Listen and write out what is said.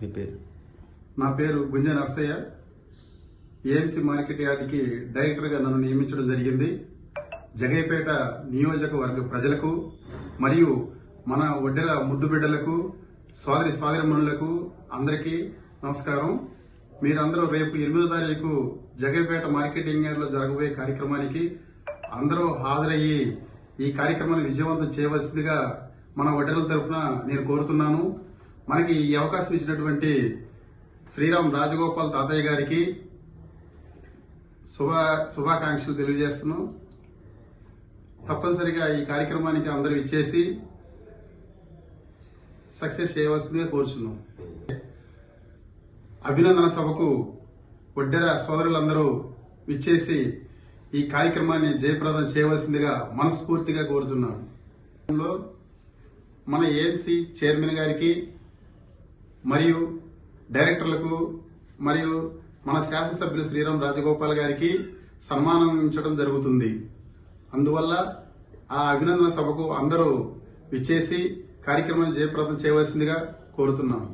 మీ పేరు? నా పేరు గుంజ నర్సయ్య. ఏఎంసీ మార్కెట్ యార్డ్కి డైరెక్టర్గా నన్ను నియమించడం జరిగింది. జగయ్యపేట నియోజకవర్గ ప్రజలకు మరియు మన ఒడ్డెల ముద్దు బిడ్డలకు సోదరిమణులకు అందరికీ నమస్కారం. మీరందరూ రేపు 8వ తారీఖు జగయ్యపేట మార్కెటింగ్ యార్డ్లో జరగబోయే కార్యక్రమానికి అందరూ హాజరయ్యి ఈ కార్యక్రమాన్ని విజయవంతం చేయవలసిందిగా మన ఒడ్డెల తరఫున నేను కోరుతున్నాను. మనకి ఈ అవకాశం ఇచ్చినటువంటి శ్రీరామ్ రాజగోపాల్ తాతయ్య గారికి శుభాకాంక్షలు తెలియజేస్తున్నాం. తప్పనిసరిగా ఈ కార్యక్రమానికి అందరూ ఇచ్చేసి సక్సెస్ చేయవలసిందిగా కోరుచున్నాం. అభినందన సభకు ఒడ్డెర సోదరులందరూ ఇచ్చేసి ఈ కార్యక్రమాన్ని జయప్రదం చేయవలసిందిగా మనస్ఫూర్తిగా కోరుచున్నాను. మన ఏఎంసీ చైర్మన్ గారికి మరియు డైరెక్టర్లకు మరియు మన శాసనసభ్యులు శ్రీరామ్ రాజగోపాల్ గారికి సన్మానించడం జరుగుతుంది. అందువల్ల ఆ అభినందన సభకు అందరూ విచ్చేసి కార్యక్రమాన్ని జయప్రదం చేయవలసిందిగా కోరుతున్నాను.